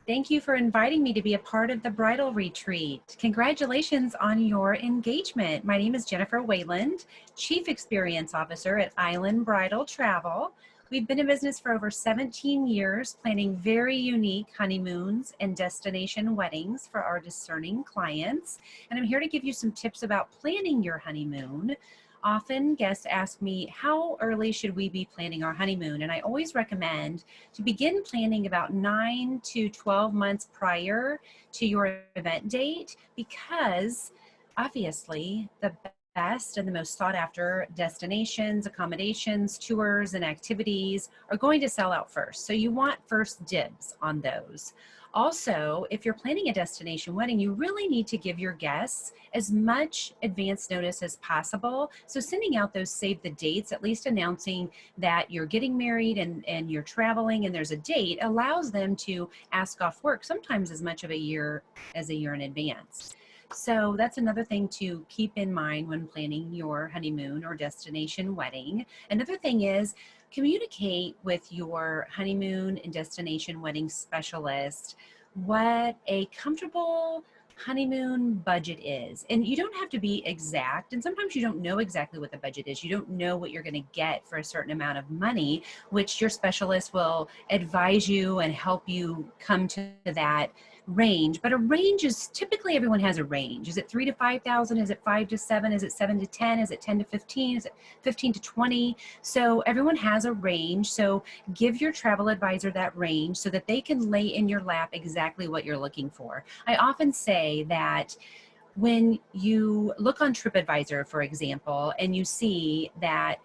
Thank you for inviting me to be a part of the bridal retreat. Congratulations on your engagement. My name is Jennifer Wayland, Chief Experience Officer at Island Bridal Travel. We've been in business for over 17 years, planning very unique honeymoons and destination weddings for our discerning clients. And I'm here to give you some tips about planning your honeymoon. Often guests ask me, how early should we be planning our honeymoon? And I always recommend to begin planning about 9 to 12 months prior to your event date, because obviously the best and the most sought after destinations, accommodations, tours, and activities are going to sell out first. So you want first dibs on those. Also, if you're planning a destination wedding, you really need to give your guests as much advance notice as possible. So sending out those save the dates, at least announcing that you're getting married and you're traveling and there's a date, allows them to ask off work sometimes as much of a year in advance. So that's another thing to keep in mind when planning your honeymoon or destination wedding. Another thing is communicate with your honeymoon and destination wedding specialist what a comfortable honeymoon budget is. And you don't have to be exact, and sometimes you don't know exactly what the budget is. You don't know what you're going to get for a certain amount of money, which your specialist will advise you and help you come to that range. But a range is typically, everyone has a range. Is it 3 to 5,000? Is it 5 to 7? Is it 7 to 10? Is it 10 to 15? Is it 15 to 20? So everyone has a range. So give your travel advisor that range so that they can lay in your lap exactly what you're looking for. I often say that when you look on TripAdvisor, for example, and you see that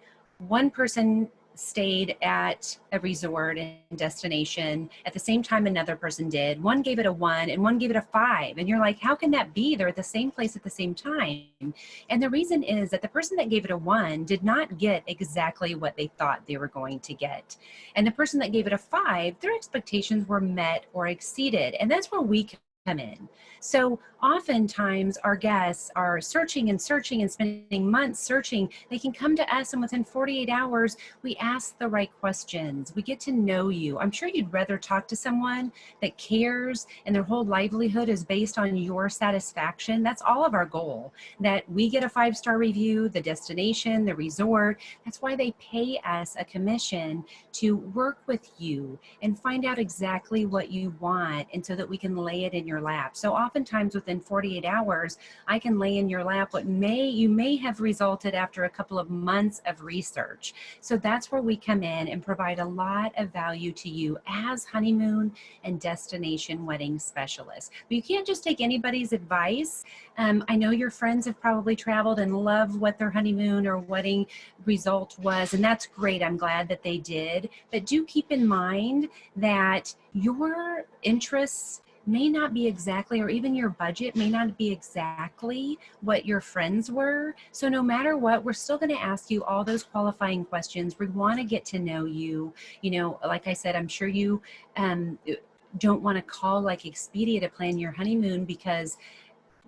one person stayed at a resort and destination at the same time another person did, one gave it a 1 and one gave it a 5, and you're like, how can that be? They're at the same place at the same time. And the reason is that the person that gave it a 1 did not get exactly what they thought they were going to get, and the person that gave it a 5, their expectations were met or exceeded. And that's where we come in. So oftentimes our guests are searching and searching and spending months searching. They can come to us and within 48 hours, we ask the right questions. We get to know you. I'm sure you'd rather talk to someone that cares and their whole livelihood is based on your satisfaction. That's all of our goal, that we get a 5-star review, the destination, the resort. That's why they pay us a commission to work with you and find out exactly what you want, and so that we can lay it in your lap. So oftentimes within 48 hours, I can lay in your lap what you may have resulted after a couple of months of research. So that's where we come in and provide a lot of value to you as honeymoon and destination wedding specialists. But you can't just take anybody's advice. I know your friends have probably traveled and love what their honeymoon or wedding result was, and that's great. I'm glad that they did. But do keep in mind that your interests may not be exactly, or even your budget may not be exactly what your friends were. So no matter what, we're still going to ask you all those qualifying questions. We want to get to know you. You know, like I said, I'm sure you don't want to call like Expedia to plan your honeymoon, because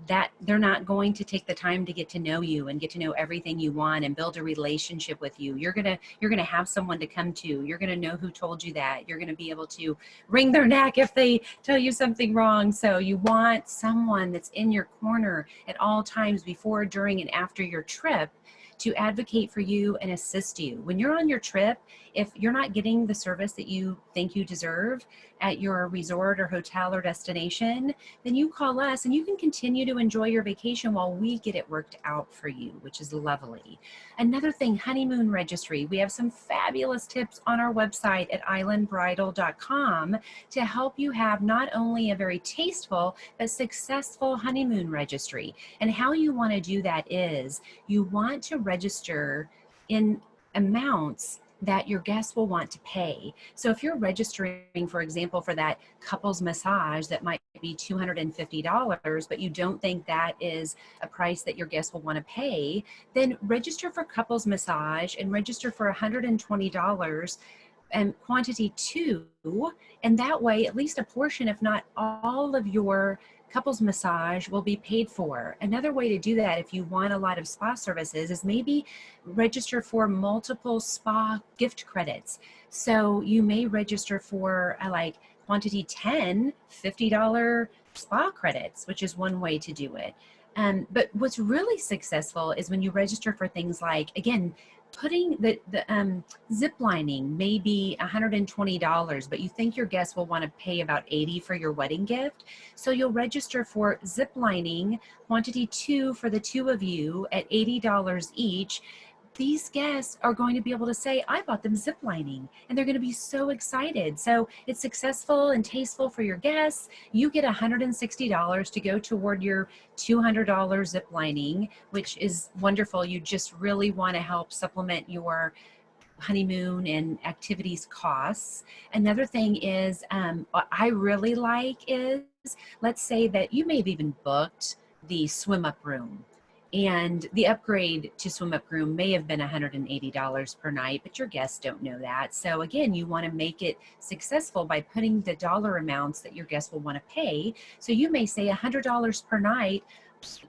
that they're not going to take the time to get to know you and get to know everything you want and build a relationship with you. You're gonna have someone to come to. You're gonna know who told you that. You're gonna be able to wring their neck if they tell you something wrong. So you want someone that's in your corner at all times, before, during, and after your trip, to advocate for you and assist you. When you're on your trip, if you're not getting the service that you think you deserve at your resort or hotel or destination, then you call us and you can continue to enjoy your vacation while we get it worked out for you, which is lovely. Another thing, Honeymoon Registry. We have some fabulous tips on our website at islandbridal.com to help you have not only a very tasteful but successful honeymoon registry. And how you want to do that is you want to register in amounts that your guests will want to pay. So if you're registering, for example, for that couples massage that might be $250, but you don't think that is a price that your guests will want to pay, then register for couples massage and register for $120 quantity 2, and that way at least a portion, if not all of your couples massage will be paid for. Another way to do that, if you want a lot of spa services, is maybe register for multiple spa gift credits. So you may register for like quantity 10 $50 spa credits, which is one way to do it. But what's really successful is when you register for things like, again, putting the zip lining may be $120, but you think your guests will want to pay about $80 for your wedding gift. So you'll register for zip lining quantity 2 for the 2 of you at $80 each. These guests are going to be able to say, I bought them zip lining, and they're going to be so excited. So it's successful and tasteful for your guests. You get $160 to go toward your $200 zip lining, which is wonderful. You just really want to help supplement your honeymoon and activities costs. Another thing is, what I really like is, let's say that you may have even booked the swim up room, and the upgrade to swim up room may have been $180 per night, but your guests don't know that. So again, you want to make it successful by putting the dollar amounts that your guests will want to pay. So you may say $100 per night,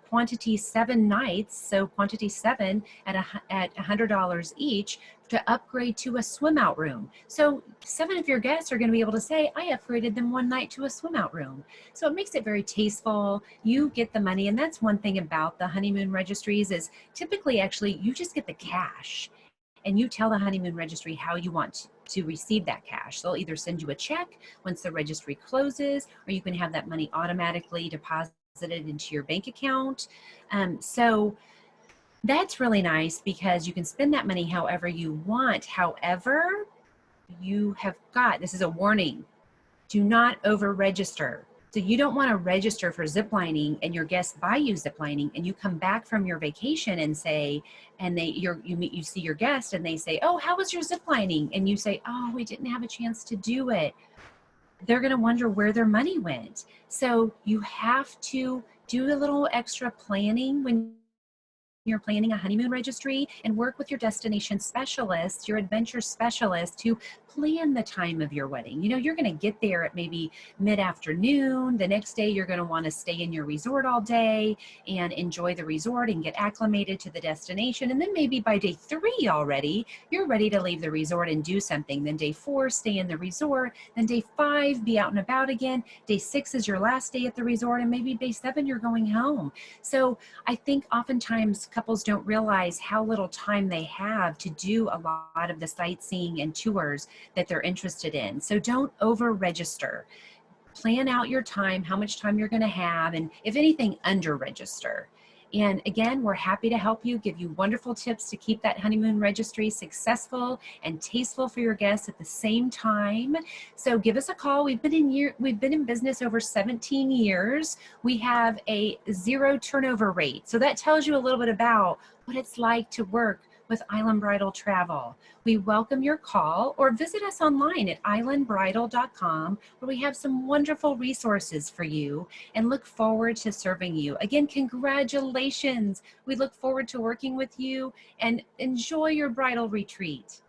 quantity 7 nights, so quantity 7 at $100 each to upgrade to a swim out room. So 7 of your guests are going to be able to say, I upgraded them one night to a swim out room. So it makes it very tasteful. You get the money, and that's one thing about the honeymoon registries is typically actually you just get the cash, and you tell the honeymoon registry how you want to receive that cash. They'll either send you a check once the registry closes, or you can have that money automatically deposited into your bank account. So that's really nice because you can spend that money however you want. However, you have got, this is a warning, do not over register. So you don't want to register for ziplining and your guests buy you ziplining and you come back from your vacation and say, and you see your guest and they say, oh, how was your ziplining? And you say, oh, we didn't have a chance to do it. They're going to wonder where their money went. So you have to do a little extra planning when you're planning a honeymoon registry, and work with your destination specialist, your adventure specialist, to plan the time of your wedding. You know, you're going to get there at maybe mid-afternoon. The next day, you're going to want to stay in your resort all day and enjoy the resort and get acclimated to the destination. And then maybe by day 3 already, you're ready to leave the resort and do something. Then day 4, stay in the resort. Then day 5, be out and about again. Day 6 is your last day at the resort. And maybe day 7, you're going home. So I think oftentimes couples don't realize how little time they have to do a lot of the sightseeing and tours that they're interested in. So don't over register. Plan out your time, how much time you're going to have, and if anything, under register. And again, we're happy to help you, give you wonderful tips to keep that honeymoon registry successful and tasteful for your guests at the same time. So give us a call. We've been in business over 17 years. We have a 0 turnover rate. So that tells you a little bit about what it's like to work with Island Bridal Travel. We welcome your call, or visit us online at islandbridal.com, where we have some wonderful resources for you and look forward to serving you. Again, congratulations. We look forward to working with you, and enjoy your bridal retreat.